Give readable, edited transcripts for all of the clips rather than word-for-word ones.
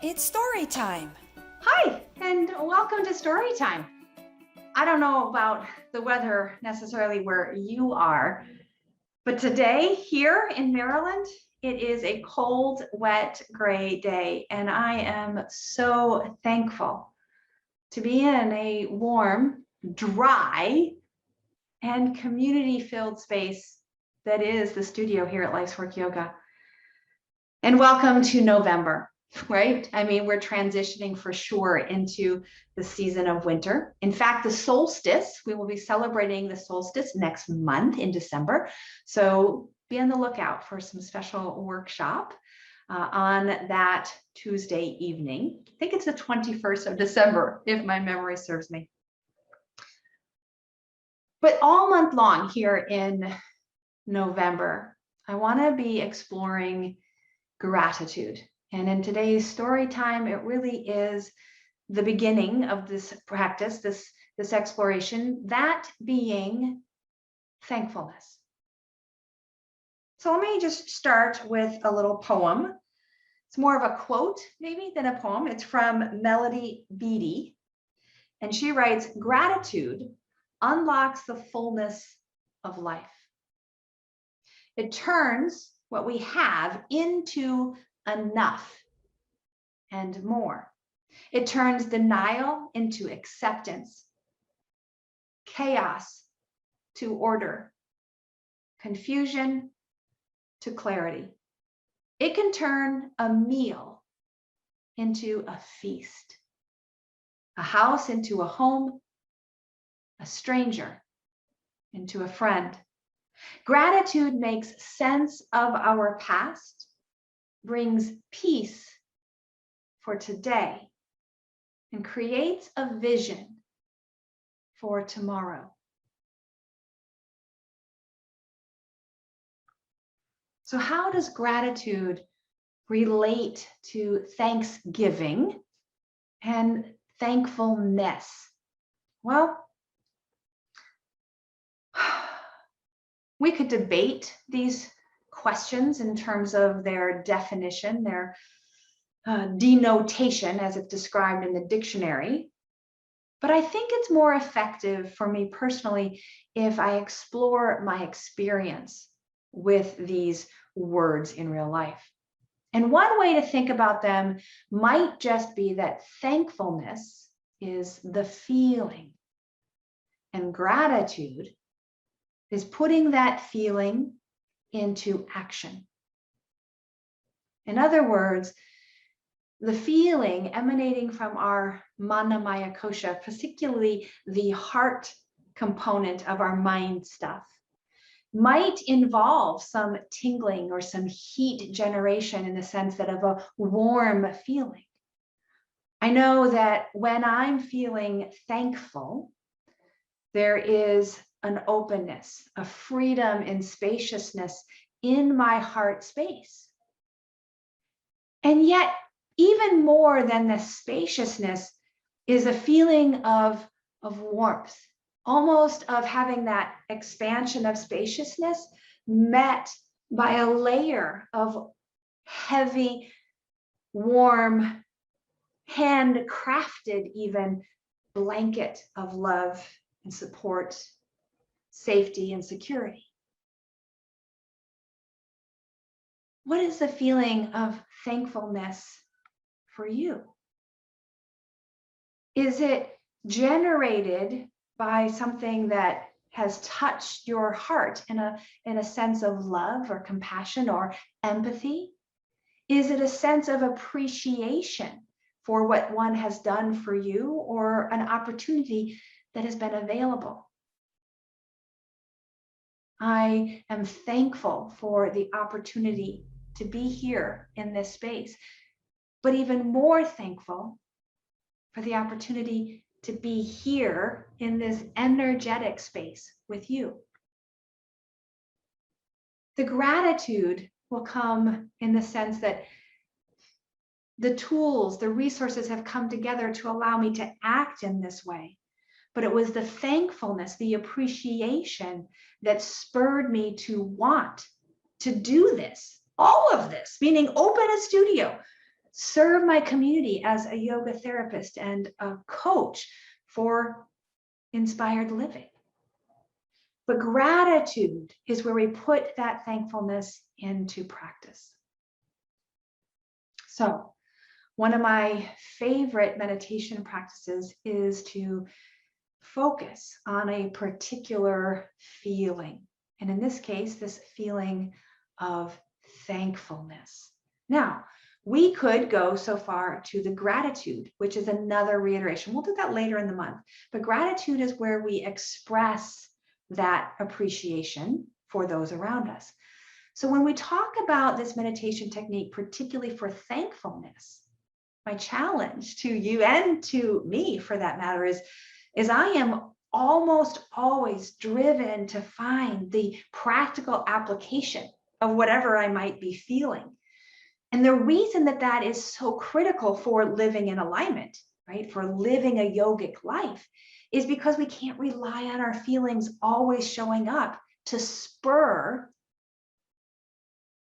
It's story time. Hi, and welcome to Story Time. I don't know about the weather necessarily where you are, but today here in Maryland, it is a cold, wet, gray day, and I am so thankful to be in a warm, dry, and community-filled space that is the studio here at Life's Work Yoga. And welcome to November. Right? I mean, we're transitioning for sure into the season of winter. In fact, the solstice, we will be celebrating the solstice next month in December. So be on the lookout for some special workshop on that Tuesday evening. I think it's the 21st of December, if my memory serves me. But all month long here in November, I want to be exploring gratitude. And in today's story time, it really is the beginning of this practice, this exploration, that being thankfulness. So let me just start with a little poem. It's more of a quote maybe than a poem. It's from Melody Beattie. And she writes, "Gratitude unlocks the fullness of life. It turns what we have into enough and more. It turns denial into acceptance, chaos to order, confusion to clarity. It can turn a meal into a feast, a house into a home, a stranger into a friend. Gratitude makes sense of our past, brings peace for today, and creates a vision for tomorrow." So how does gratitude relate to Thanksgiving and thankfulness? Well, we could debate these questions in terms of their definition, their denotation as it's described in the dictionary. But I think it's more effective for me personally if I explore my experience with these words in real life. And one way to think about them might just be that thankfulness is the feeling, and gratitude is putting that feeling into action. In other words, the feeling emanating from our mana maya kosha, particularly the heart component of our mind stuff, might involve some tingling or some heat generation in the sense that of a warm feeling. I know that when I'm feeling thankful, there is an openness, a freedom and spaciousness in my heart space. And yet, even more than the spaciousness is a feeling of warmth, almost of having that expansion of spaciousness met by a layer of heavy, warm, handcrafted even blanket of love and support, safety and security. What is the feeling of thankfulness for you? Is it generated by something that has touched your heart in a sense of love or compassion or empathy? Is it a sense of appreciation for what one has done for you or an opportunity that has been available? I am thankful for the opportunity to be here in this space, but even more thankful for the opportunity to be here in this energetic space with you. The gratitude will come in the sense that the tools, the resources have come together to allow me to act in this way. But it was the thankfulness, the appreciation that spurred me to want to do this, all of this, meaning open a studio, serve my community as a yoga therapist and a coach for inspired living. But gratitude is where we put that thankfulness into practice. So, one of my favorite meditation practices is to focus on a particular feeling. And in this case, this feeling of thankfulness. Now, we could go so far to the gratitude, which is another reiteration. We'll do that later in the month. But gratitude is where we express that appreciation for those around us. So when we talk about this meditation technique, particularly for thankfulness, my challenge to you and to me, for that matter, is I am almost always driven to find the practical application of whatever I might be feeling. And the reason that that is so critical for living in alignment, right, for living a yogic life, is because we can't rely on our feelings always showing up to spur,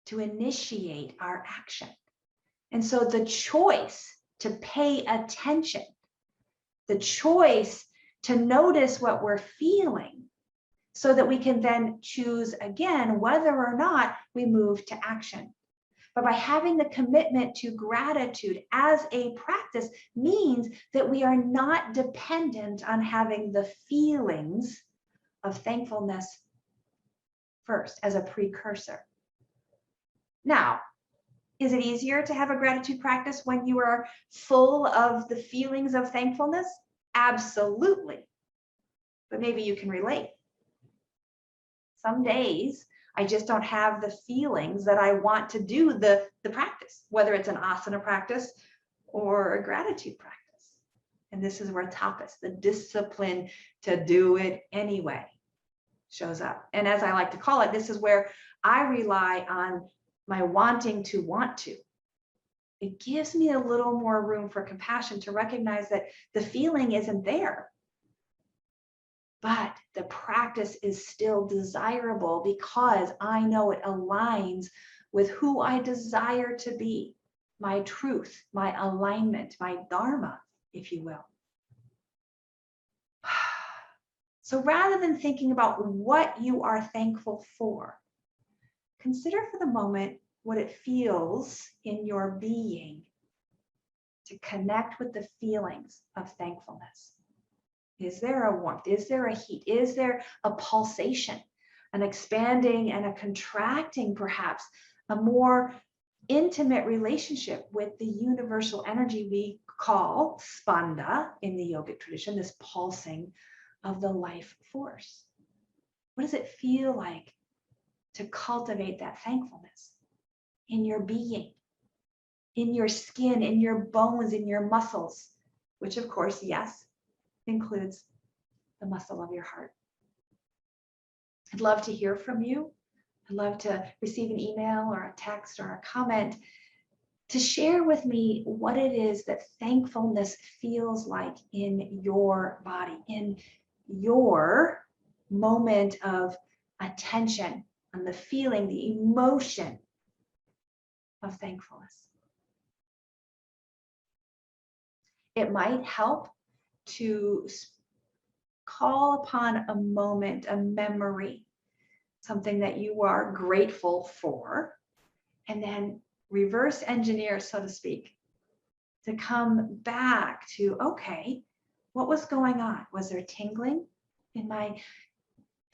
to initiate our action. And so the choice to pay attention, the choice to notice what we're feeling, so that we can then choose again whether or not we move to action. But by having the commitment to gratitude as a practice means that we are not dependent on having the feelings of thankfulness first as a precursor. Now, is it easier to have a gratitude practice when you are full of the feelings of thankfulness? Absolutely. But maybe you can relate. Some days I just don't have the feelings that I want to do the practice, whether it's an asana practice or a gratitude practice. And this is where tapas, the discipline to do it anyway, shows up. And as I like to call it, this is where I rely on my wanting to want to. It gives me a little more room for compassion to recognize that the feeling isn't there. But the practice is still desirable because I know it aligns with who I desire to be, my truth, my alignment, my dharma, if you will. So rather than thinking about what you are thankful for, consider for the moment what it feels in your being to connect with the feelings of thankfulness. Is there a warmth? Is there a heat? Is there a pulsation, an expanding and a contracting, perhaps, a more intimate relationship with the universal energy we call spanda in the yogic tradition, this pulsing of the life force? What does it feel like to cultivate that thankfulness in your being, in your skin, in your bones, in your muscles, which of course, yes, includes the muscle of your heart? I'd love to hear from you. I'd love to receive an email or a text or a comment to share with me what it is that thankfulness feels like in your body, in your moment of attention on the feeling, the emotion of thankfulness. It might help to call upon a moment, a memory, something that you are grateful for, and then reverse engineer, so to speak, to come back to, okay, what was going on? Was there tingling in my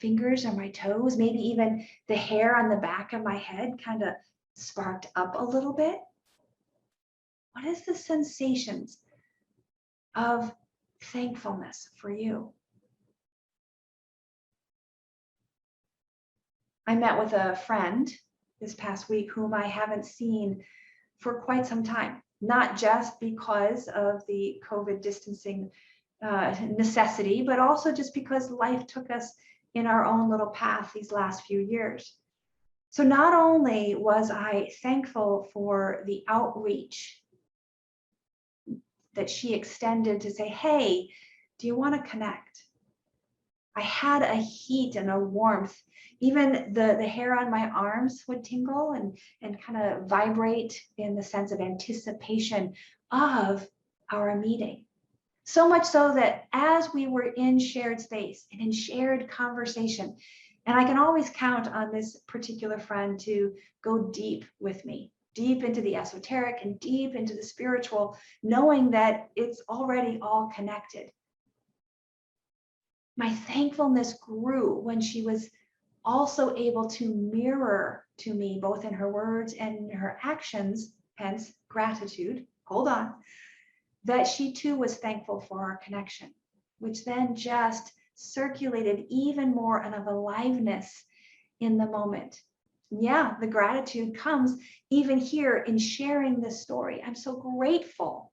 fingers or my toes? Maybe even the hair on the back of my head kind of sparked up a little bit. What is the sensations of thankfulness for you? I met with a friend this past week whom I haven't seen for quite some time, not just because of the COVID distancing necessity, but also just because life took us in our own little path these last few years. So not only was I thankful for the outreach that she extended to say, hey, do you want to connect? I had a heat and a warmth. Even the hair on my arms would tingle and kind of vibrate in the sense of anticipation of our meeting. So much so that as we were in shared space and in shared conversation, and I can always count on this particular friend to go deep with me, deep into the esoteric and deep into the spiritual, knowing that it's already all connected. My thankfulness grew when she was also able to mirror to me, both in her words and in her actions, hence gratitude. Hold on. That she too was thankful for our connection, which then just circulated even more of aliveness in the moment. Yeah, the gratitude comes even here in sharing this story. I'm so grateful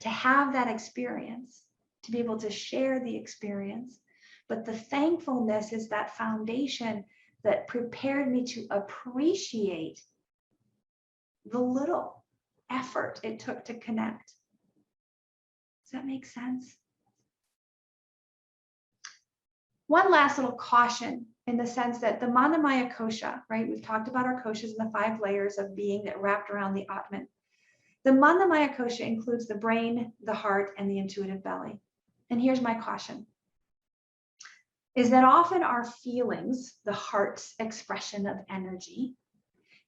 to have that experience, to be able to share the experience. But the thankfulness is that foundation that prepared me to appreciate the little effort it took to connect. Does that make sense? One last little caution in the sense that the Manamaya kosha, right? We've talked about our koshas and the 5 layers of being that wrapped around the Atman. The Manamaya kosha includes the brain, the heart, and the intuitive belly. And here's my caution, is that often our feelings, the heart's expression of energy,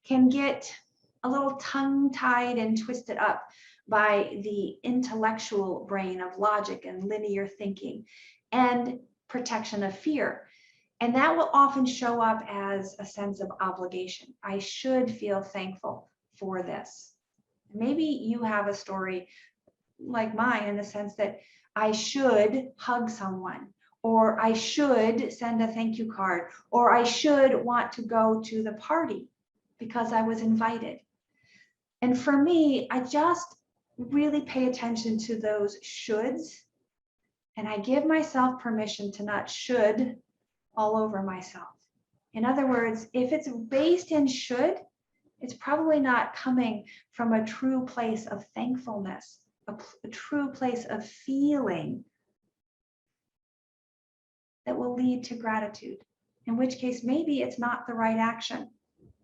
can get a little tongue-tied and twisted up by the intellectual brain of logic and linear thinking and protection of fear. And that will often show up as a sense of obligation. I should feel thankful for this. Maybe you have a story like mine in the sense that I should hug someone, or I should send a thank you card, or I should want to go to the party because I was invited. And for me, I just really pay attention to those shoulds, and I give myself permission to not should all over myself. In other words, if it's based in should, it's probably not coming from a true place of thankfulness, a true place of feeling that will lead to gratitude, in which case maybe it's not the right action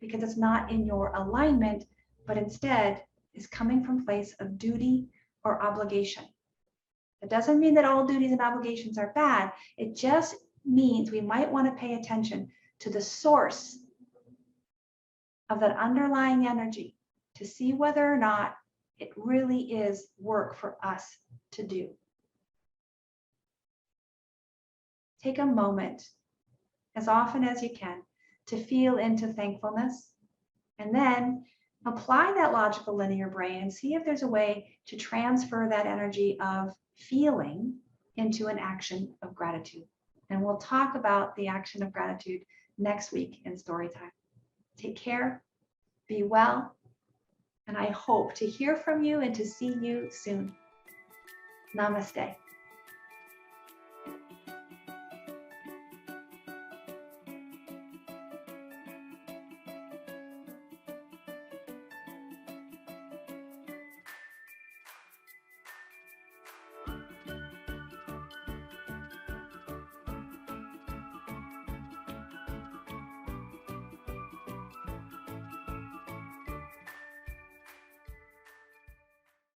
because it's not in your alignment, but instead is coming from a place of duty or obligation. It doesn't mean that all duties and obligations are bad. It just means we might want to pay attention to the source of that underlying energy to see whether or not it really is work for us to do. Take a moment, as often as you can, to feel into thankfulness, and then apply that logical linear brain and see if there's a way to transfer that energy of feeling into an action of gratitude. And we'll talk about the action of gratitude next week in Storytime. Take care, be well, and I hope to hear from you and to see you soon. Namaste.